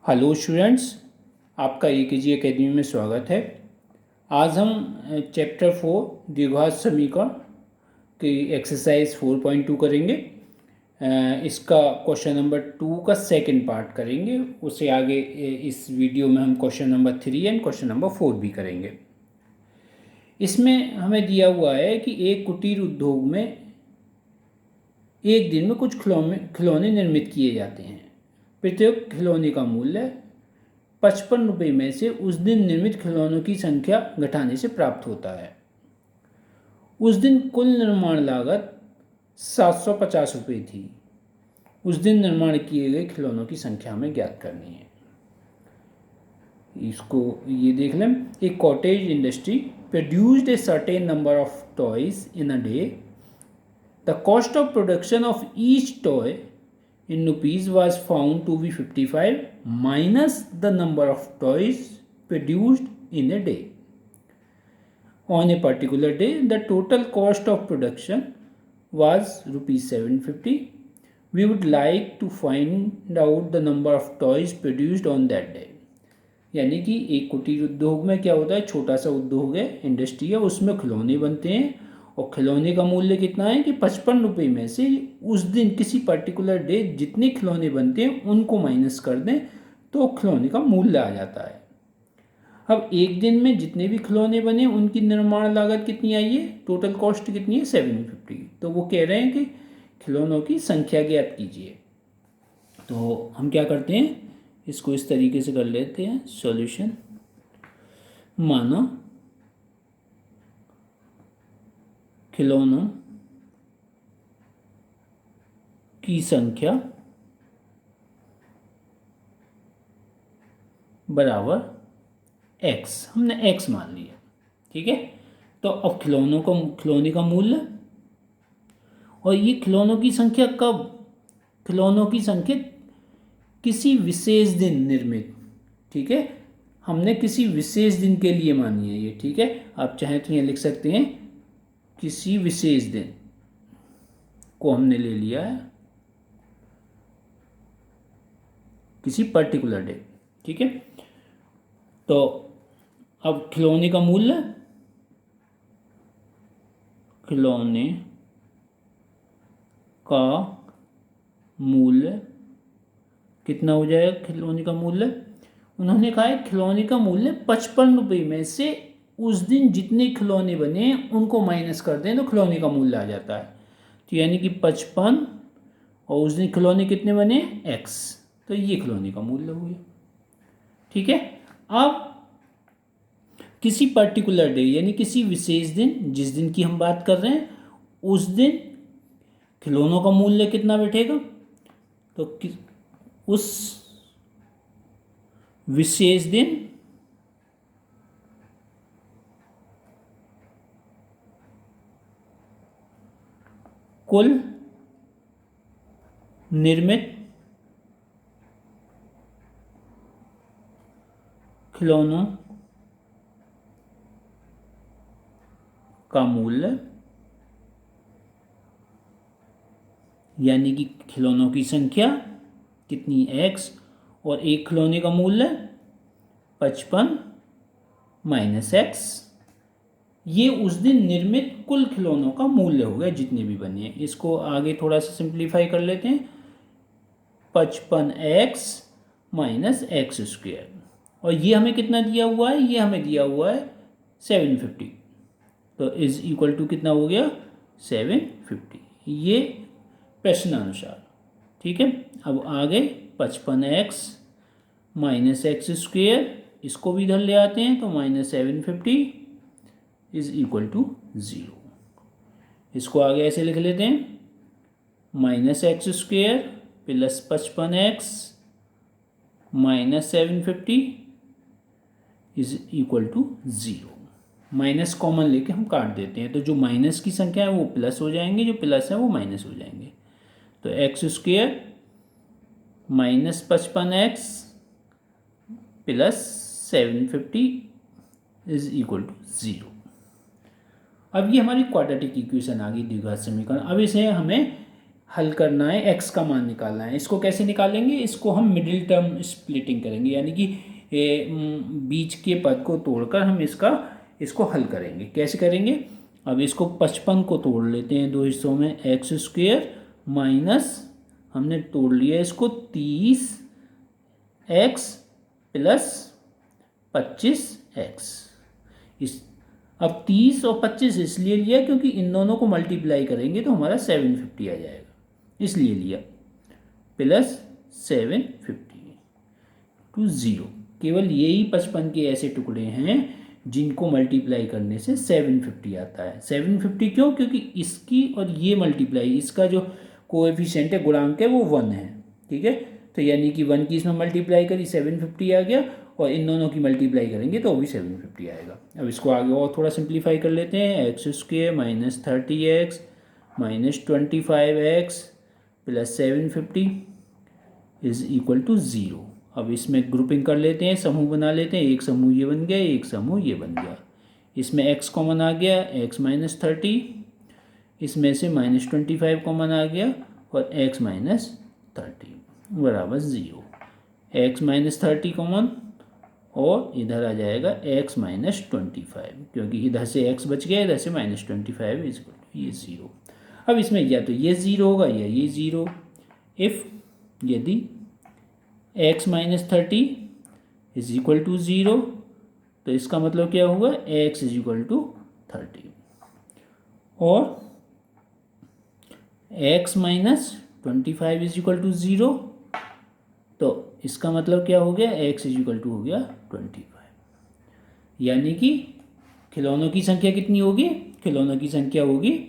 Hello students, आपका AKG academy में स्वागत है। आज हम चैप्टर 4 द्विघात समीकरण की एक्सरसाइज 4.2 करेंगे। इसका क्वेश्चन नंबर 2 का सेकंड पार्ट करेंगे। उससे आगे इस वीडियो में हम question number 3 and question number 4 भी करेंगे। इसमें हमें दिया हुआ है कि एक कुटीर उद्योग में एक दिन में कुछ खिलौने निर्मित किए जाते हैं। प्रत्येक खिलौने का मूल्य 55 रुपये में से उस दिन निर्मित खिलौनों की संख्या घटाने से प्राप्त होता है। उस दिन कुल निर्माण लागत 750 रुपये थी। उस दिन निर्माण किए गए खिलौनों की संख्या हमें ज्ञात करनी है। इसको ये देख लें। A cottage industry produced a certain number of toys in a day. The cost of production of each toy in rupees was found to be 55 minus the number of toys produced in a day. On a particular day, the total cost of production was rupees 750. We would like to find out the number of toys produced on that day. यानी कि एक कुटीर उद्योग में क्या होता है, छोटा सा उद्योग है, इंडस्ट्री है, उसमें खिलौने बनते हैं और खिलौने का मूल्य कितना है कि 55 रुपये में से उस दिन किसी पर्टिकुलर डे जितने खिलौने बनते हैं उनको माइनस कर दें तो खिलौने का मूल्य आ जाता है। अब एक दिन में जितने भी खिलौने बने उनकी निर्माण लागत कितनी आई है, टोटल कॉस्ट कितनी है 750। तो वो कह रहे हैं कि खिलौनों की संख्या ज्ञात कीजिए। तो हम क्या करते हैं, इसको इस तरीके से कर लेते हैं सॉल्यूशन। माना खिलौनों की संख्या बराबर x, हमने x मान लिया, ठीक है। तो अब खिलौने का मूल्य और ये खिलौनों की संख्या कब, खिलौनों की संख्या किसी विशेष दिन निर्मित, ठीक है, हमने किसी विशेष दिन के लिए मानी है ये, ठीक है। आप चाहें तो ये लिख सकते हैं किसी विशेष दिन को हमने ले लिया है, किसी पर्टिकुलर डे, ठीक है। तो अब खिलौने का मूल्य, खिलौने का मूल्य कितना हो जाएगा, खिलौने का मूल्य उन्होंने कहा है खिलौने का मूल्य 55 रुपये में से उस दिन जितने खिलौने बने उनको माइनस कर दें तो खिलौने का मूल्य आ जाता है। तो यानी कि 55 और उस दिन खिलौने कितने बने x, तो ये खिलौने का मूल्य हो गया, ठीक है। अब किसी पर्टिकुलर डे यानी किसी विशेष दिन, जिस दिन की हम बात कर रहे हैं उस दिन खिलौनों का मूल्य कितना बैठेगा, तो उस विशेष दिन कुल निर्मित खिलौनों का मूल्य, यानी कि खिलौनों की संख्या कितनी x और एक खिलौने का मूल्य 55 माइनस x, ये उस दिन निर्मित कुल खिलौनों का मूल्य हो गया जितने भी बने हैं। इसको आगे थोड़ा सा सिंप्लीफाई कर लेते हैं, 55x माइनस एक्स स्क्वायर, और ये हमें कितना दिया हुआ है, ये हमें दिया हुआ है 750। तो इज इक्वल टू कितना हो गया 750, ये प्रश्नानुसार, ठीक है। अब आगे 55x माइनस एक्स स्क्वायर, इसको भी इधर ले आते हैं तो माइनस 750 इज इक्वल टू 0। इसको आगे ऐसे लिख लेते हैं, minus x square plus 55x minus 750 is equal to 0। Minus common लेके हम काट देते हैं, तो जो माइनस की संख्या है वो प्लस हो जाएंगे, जो प्लस है वो माइनस हो जाएंगे। तो x square minus 55x plus 750 is equal to 0। अब ये हमारी क्वाड्रेटिक इक्वेशन आ गई, द्विघात समीकरण। अब इसे हमें हल करना है, एक्स का मान निकालना है। इसको कैसे निकालेंगे, इसको हम मिडिल टर्म स्प्लिटिंग करेंगे, यानी कि बीच के पद को तोड़कर हम इसको हल करेंगे। कैसे करेंगे, अब इसको 55 को तोड़ लेते हैं दो हिस्सों में, एक्स स्क्वेयर माइनस हमने तोड़ लिया इसको 30 एक्स प्लस 25 एक्स। इस अब 30 और 25 इसलिए लिया क्योंकि इन दोनों को मल्टीप्लाई करेंगे तो हमारा 750 आ जाएगा, इसलिए लिया, प्लस 750 टू 0। केवल यही 55 के ऐसे टुकड़े हैं जिनको मल्टीप्लाई करने से 750 आता है। 750 क्यों, क्योंकि इसकी और ये मल्टीप्लाई, इसका जो कोएफिशिएंट है, गुणांक है, वो 1 है। ठीक है, तो यानी कि 1 की इसमें मल्टीप्लाई करी 750 आ गया, और इन दोनों की मल्टीप्लाई करेंगे तो वो भी 750 आएगा। अब इसको आगे और थोड़ा सिंप्लीफाई कर लेते हैं, x square minus 30x minus 25x plus 750 is equal to 0। अब इसमें ग्रुपिंग कर लेते हैं, समूह बना लेते हैं, एक समूह ये बन गया, एक समूह ये बन गया। इसमें x कॉमन आ गया, x माइनस 30, इसमें से माइनस 25 कॉमन आ गया, और x माइनस 30 बराबर 0। x माइनस 30 कॉमन, और इधर आ जाएगा x माइनस 25, क्योंकि इधर से x बच गया, इधर से माइनस 25 इज इक्वल टू ये 0। अब इसमें या तो ये 0 होगा या ये 0। इफ़ यदि x minus 30 is equal to 0, तो इसका मतलब क्या हुआ, x इज इक्वल टू 30, और x minus 25 is equal to 0, तो इसका मतलब क्या हो गया, x इज इक्वल टू हो गया 25। यानी कि खिलौनों की संख्या कितनी होगी, खिलौनों की संख्या होगी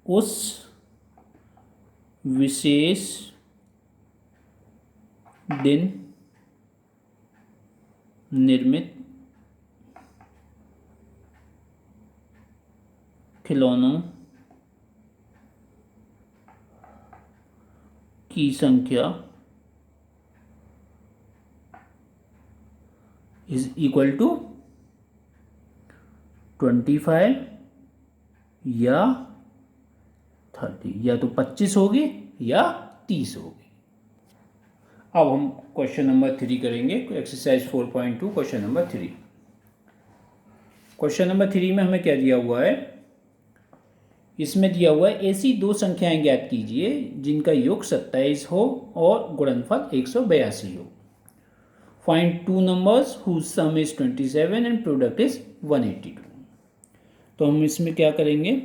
उस विशेष दिन निर्मित खिलौनों की संख्या इज इक्वल टू 25 या 30, या तो 25 होगी या 30 होगी। अब हम क्वेश्चन नंबर 3 करेंगे, exercise 4.2 question number 3। Question number 3 में हमें क्या दिया हुआ है, इसमें दिया हुआ है ऐसी दो संख्याएं ज्ञात कीजिए जिनका योग 27 हो और गुणनफल 182 हो। Find two numbers whose sum is 27 and product is 182। तो हम इसमें क्या करेंगे,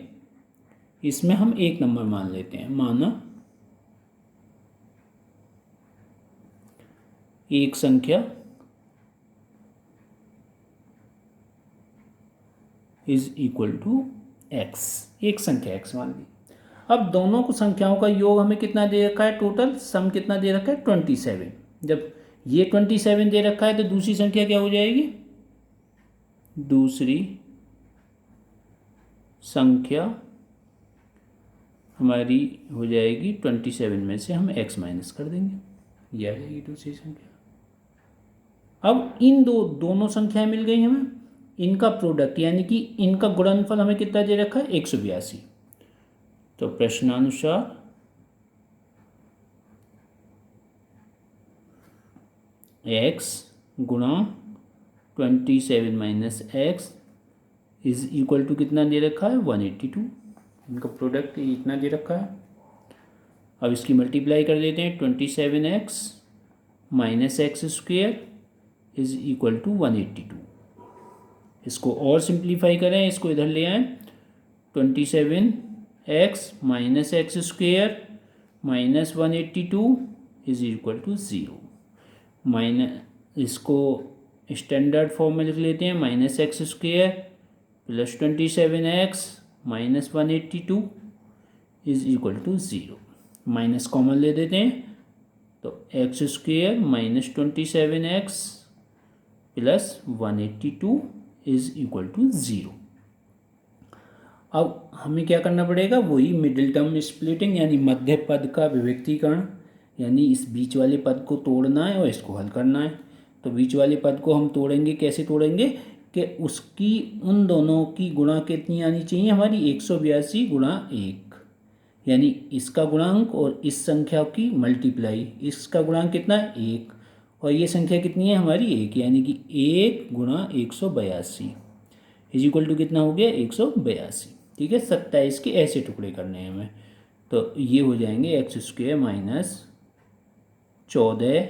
इसमें हम एक नंबर मान लेते हैं, माना एक संख्या इज इक्वल टू x, एक संख्या x मान ली। अब दोनों को संख्याओं का योग हमें कितना दे रखा है, टोटल सम कितना दे रखा है 27। जब ये 27 दे रखा है तो दूसरी संख्या क्या हो जाएगी, दूसरी संख्या हमारी हो जाएगी 27 में से हम x माइनस कर देंगे, यह आ जाएगी दूसरी संख्या। अब इन दोनों संख्याएं मिल गई हमें, इनका प्रोडक्ट यानी कि इनका गुणनफल हमें कितना दे रखा है 182। तो प्रश्नानुसार x गुणा 27 minus x is equal to कितना दे रखा है 182। इनका प्रोडक्ट इतना दे रखा है। अब इसकी मल्टीप्लाई कर देते हैं, 27x minus x square is equal to 182। इसको और सिंप्लीफाई करें, इसको इधर ले आएँ, 27x minus x square minus 182 is equal to 0। इसको स्टैंडर्ड फॉर्म में लिख लेते हैं, minus x square plus 27x minus 182 is equal to 0। Minus common ले देते हैं, तो x square minus 27x plus 182 is equal to 0। अब हमें क्या करना पड़ेगा, वही मिडिल टर्म स्प्लिटिंग यानी मध्य पद का विभक्तीकरण, यानी इस बीच वाले पद को तोड़ना है और इसको हल करना है। तो बीच वाले पद को हम तोड़ेंगे, कैसे तोड़ेंगे, कि उसकी उन दोनों की गुणा कितनी आनी चाहिए हमारी 182 गुणा 1, यानी इसका गुणांक और इस संख्या की मल्टीप्लाई, इसका गुणांक कितना है 1 और ये संख्या कितनी है हमारी 1, यानी कि 1 गुणा 182 इज इक्वल टू कितना हो गया 182। ठीक है, 27 के ऐसे टुकड़े करने हैं हमें, तो ये हो जाएंगे x square minus 14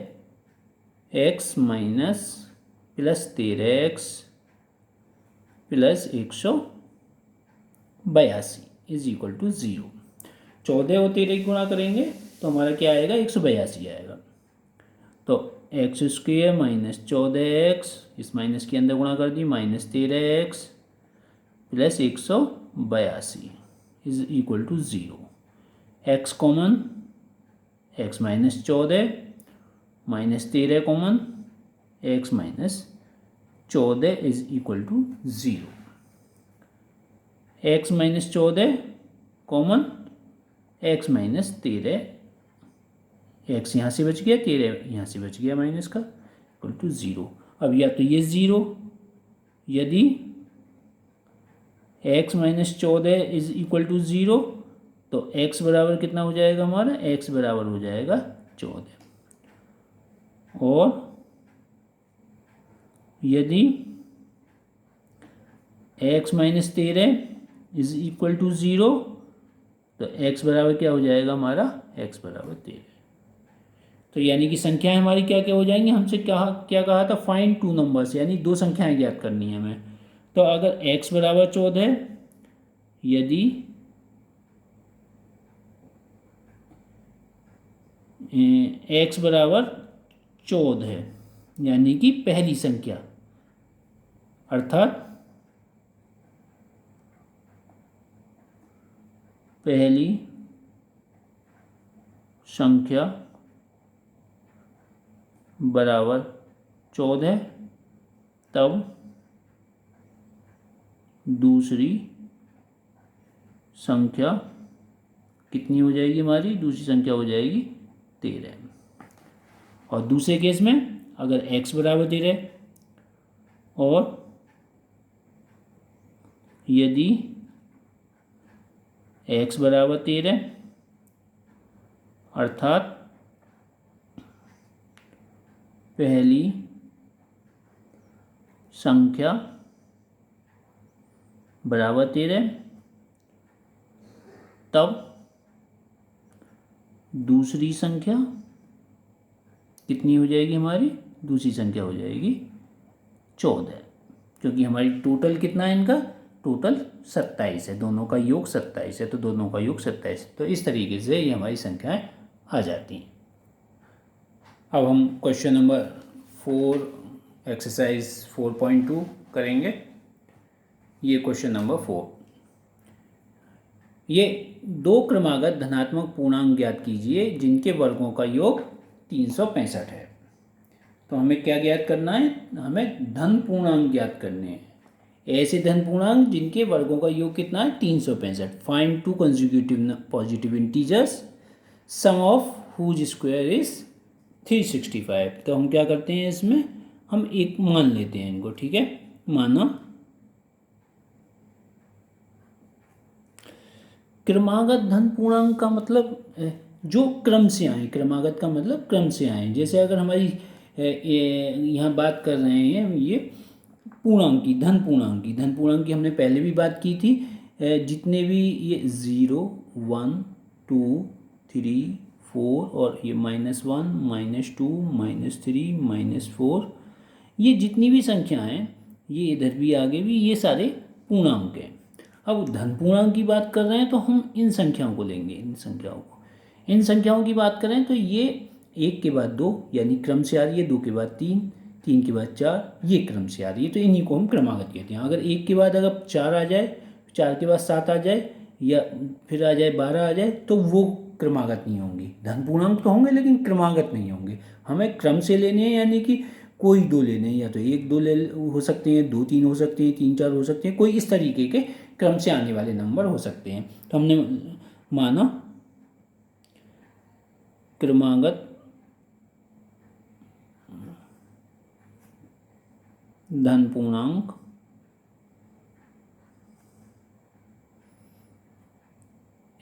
x minus plus 13 x plus 182 is equal to 0। 14 और 13 गुणा करेंगे तो हमारा क्या आएगा 182 आएगा। तो एक्स स्क्वेयर माइनस 14 एक्स, इस माइनस के अंदर गुणा कर दी, minus 13 x plus 182 is equal to 0। X common, x minus 14 minus 13 common, x minus 14 is equal to 0। X minus 14 common, x minus 13, x यहाँ से बच गया, 13 यहाँ से बच गया माइनस का, इक्वल टू 0। अब या तो ये 0, यदि x minus 14 is equal to 0 तो एक्स बराबर कितना हो जाएगा हमारा, एक्स बराबर हो जाएगा 14, और यदि x minus 13 is equal to 0 तो एक्स बराबर क्या हो जाएगा हमारा, एक्स बराबर 13। तो यानी कि संख्याएं हमारी क्या क्या हो जाएंगी, हमसे क्या क्या कहा था, फाइंड टू नंबर्स, यानी दो संख्याएं ज्ञात करनी है हमें। तो अगर एक्स बराबर 14 यदि एक्स बराबर 14 यानी कि पहली संख्या, अर्थात पहली संख्या बराबर 14, तब दूसरी संख्या कितनी हो जाएगी हमारी, दूसरी संख्या हो जाएगी 13। और दूसरे केस में अगर x बराबर 13 और यदि x बराबर 13 अर्थात पहली संख्या बराबर 13, तब दूसरी संख्या कितनी हो जाएगी हमारी, दूसरी संख्या हो जाएगी 14, क्योंकि हमारी टोटल कितना है, इनका टोटल 27 है, दोनों का योग 27 है, तो दोनों का योग 27 है। तो इस तरीके से ये हमारी संख्याएं आ जाती हैं। अब हम क्वेश्चन नंबर 4 एक्सरसाइज 4.2 करेंगे। ये क्वेश्चन नंबर 4, ये दो क्रमागत धनात्मक पूर्णांक ज्ञात कीजिए जिनके वर्गों का योग 365 है। तो हमें क्या ज्ञात करना है, हमें धन पूर्णांक ज्ञात करने हैं, ऐसे धन पूर्णांक जिनके वर्गों का योग कितना है 365। Find two consecutive positive integers sum of whose square is 365। तो हम क्या करते हैं, इसमें हम एक मान लेते हैं इनको, ठीक है। माना क्रमागत धन पूर्णांक का मतलब जो क्रम से आए, क्रमागत का मतलब क्रम से आए। जैसे अगर हमारी यहाँ बात कर रहे हैं ये पूर्णांक की, धन पूर्णांक की, धन पूर्णांक की हमने पहले भी बात की थी। जितने भी ये 0, 1, 2, 3, 4 और ये -1, -2, -3, -4, ये जितनी भी संख्या हैं, ये इधर भी आगे भी, ये सारे पूर्णांक हैं। अब धन पूर्णांक की बात कर रहे हैं तो हम इन संख्याओं को लेंगे, इन संख्याओं की बात करें तो ये 1 के बाद 2 यानी क्रम से आ रही है, 2 के बाद 3, 3 के बाद 4 ये क्रम से आ रही है, तो इन्हीं को हम क्रमागत कहते हैं। अगर 1 के बाद अगर 4 आ जाए, 4 के बाद 7 आ जाए, या फिर आ जाए 12 आ जाए, तो वो क्रमागत नहीं होंगी। धन पूर्णांक तो होंगे लेकिन क्रमागत नहीं होंगे। हमें क्रम से लेने हैं, यानी कि कोई दो लेने हैं, या तो 1, 2 ले हो सकते हैं, 2, 3 हो सकते हैं, 3, 4 हो सकते हैं, कोई इस तरीके के क्रम से आने वाले नंबर हो सकते हैं। तो हमने माना क्रमागत धन पूर्णांक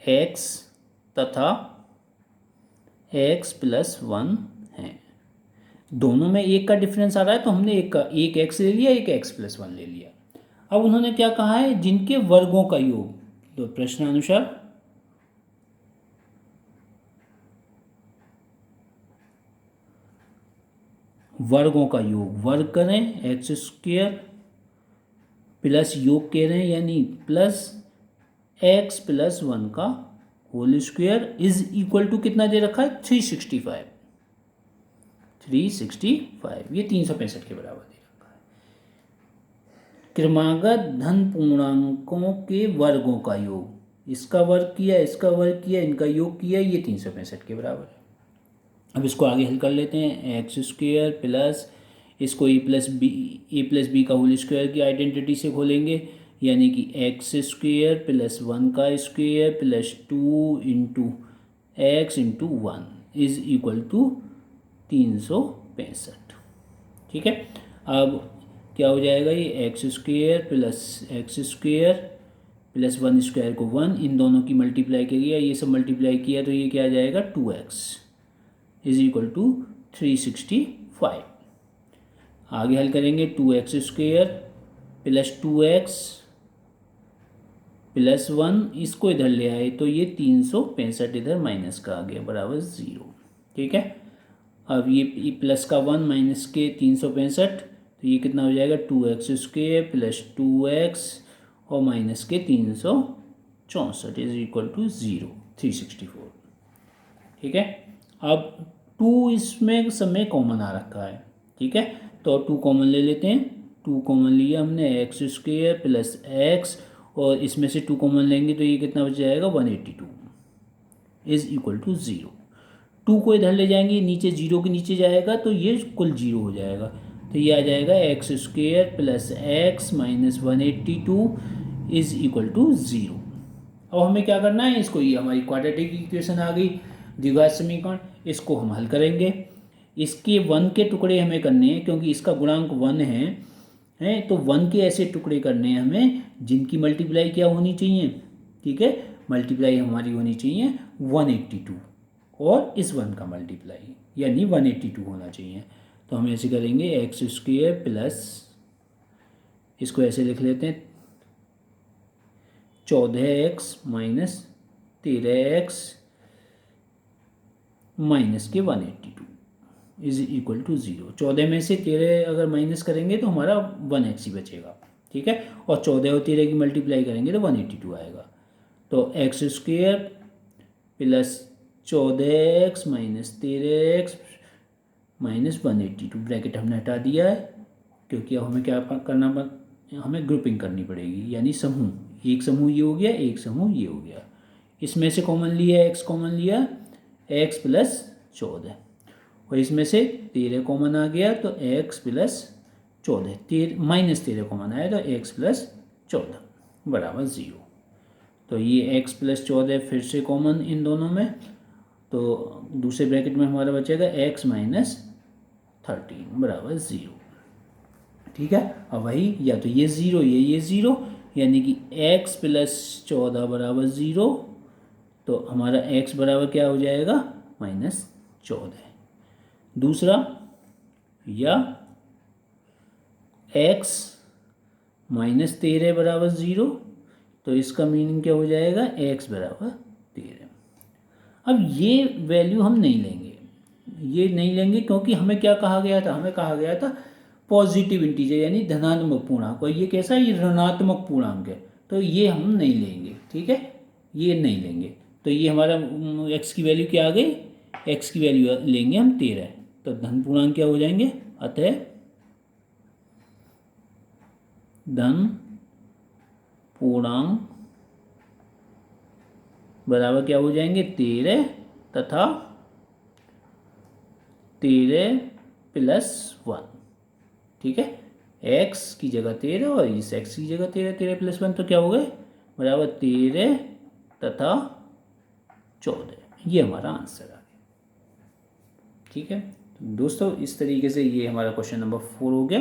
एक्स तथा एक्स प्लस 1 है। दोनों में एक का डिफरेंस आ रहा है तो हमने एक एक्स ले लिया, एक एक्स प्लस 1 ले लिया। अब उन्होंने क्या कहा है, जिनके वर्गों का योग, तो प्रश्नानुसार वर्गों का योग, वर्ग करें एक्स स्क्वेयर प्लस योग कह रहे हैं यानी प्लस एक्स प्लस 1 का whole square is equal to कितना दे रखा है, 365। 365 ये 365 के बराबर दे रखा है। क्रमागत धन पूर्णांकों के वर्गों का योग, इसका वर्ग किया, इसका वर्ग किया, इनका योग किया, ये 365 के बराबर है। अब इसको आगे हल कर लेते हैं। एक्स स्क्वेयर प्लस इसको ए प्लस बी का होल स्क्वायर की आइडेंटिटी से खोलेंगे, यानी कि एक्स स्क्वेयर प्लस 1 का square plus 2 into x into 1 is equal to 365। ठीक है, अब क्या हो जाएगा, ये एक्स स्क्वेयर प्लस 1 स्क्वायर को 1, इन दोनों की मल्टीप्लाई किया, ये सब मल्टीप्लाई किया तो ये क्या आ जाएगा 2x इज इक्वल टू 365। आगे हल करेंगे 2x square plus 2x plus 1, इसको इधर ले आए तो ये 365 इधर माइनस का आ गया बराबर 0। ठीक है, अब ये प्लस का 1 माइनस के 365, तो ये कितना हो जाएगा 2x स्क्वेयर प्लस 2x और माइनस के 364 इज इक्वल टू 0, 364। ठीक है, अब 2 इसमें सब में कॉमन आ रखा है। ठीक है, तो 2 कॉमन ले लेते हैं। 2 कॉमन लिया हमने, एक्स स्क्वेयर प्लस एक्स, और इसमें से 2 कॉमन लेंगे तो ये कितना बच जाएगा 182 इज इक्वल टू 0। 2 को इधर ले जाएंगे, नीचे 0 के नीचे जाएगा तो ये कुल 0 हो जाएगा, तो ये आ जाएगा x square plus x minus 182 is equal to 0। अब हमें क्या करना है, इसको, ये हमारी क्वाड्रेटिक इक्वेशन आ गई, द्विघात समीकरण, इसको हम हल करेंगे। इसके 1 के टुकड़े हमें करने हैं क्योंकि इसका गुणांक 1 है तो 1 के ऐसे टुकड़े करने हैं हमें जिनकी मल्टीप्लाई क्या होनी चाहिए। ठीक है, मल्टीप्लाई हमारी होनी चाहिए 182 और इस 1 का मल्टीप्लाई यानी 182 होना चाहिए। तो हम ऐसे करेंगे एक्स स्क्वेयर प्लस, इसको ऐसे लिख लेते हैं 14x माइनस 13x माइनस के 182 इज इक्वल टू 0। 14 में से 13 अगर माइनस करेंगे तो हमारा 1x ही बचेगा। ठीक है, और 14 और 13 की मल्टीप्लाई करेंगे तो 182 आएगा। तो x square plus 14x minus 13x minus 182, bracket हमने हटा दिया है क्योंकि अब हमें क्या करना, हमें ग्रुपिंग करनी पड़ेगी, यानी समूह, एक समूह ये हो गया, एक समूह ये हो गया। इसमें से कॉमन लिया, एक्स कॉमन लिया, एक्स प्लस 14, और इसमें से 13 कॉमन आ गया तो एक्स प्लस 14, माइनस 13 कॉमन आया तो एक्स प्लस 14 बराबर 0। तो ये एक्स प्लस 14 फिर से कॉमन इन दोनों में, तो दूसरे ब्रैकेट में हमारा बचेगा एक्स माइनस 13 बराबर 0। ठीक है, अब वही, या तो ये 0 ये 0, यानी कि x प्लस 14 बराबर 0, तो हमारा x बराबर क्या हो जाएगा -14। दूसरा, या x माइनस 13 बराबर 0, तो इसका मीनिंग क्या हो जाएगा x बराबर 13। अब ये वैल्यू हम नहीं लेंगे, ये नहीं लेंगे क्योंकि हमें क्या कहा गया था, हमें कहा गया था पॉजिटिव इंटीजर यानी धनात्मक पूर्णांक, और ये कैसा है, ये ऋणात्मक पूर्णांक है, तो ये हम नहीं लेंगे। ठीक है, ये नहीं लेंगे, तो ये हमारा x की वैल्यू क्या आ गई, x की वैल्यू लेंगे हम 13, तो धन पूर्णांक क्या हो जाएंगे, अतः धन पूर्णांक बराबर क्या हो जाएंगे 13 तथा 13 प्लस 1। ठीक है, x की जगह 13 और इस x की जगह 13 प्लस 1, तो क्या हो गए बराबर 13 तथा 14, ये हमारा आंसर आ गया। ठीक है, तो दोस्तों इस तरीके से ये हमारा क्वेश्चन नंबर 4 हो गया।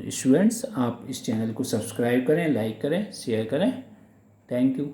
स्टूडेंट्स, आप इस चैनल को सब्सक्राइब करें, लाइक करें, शेयर करें। Thank you.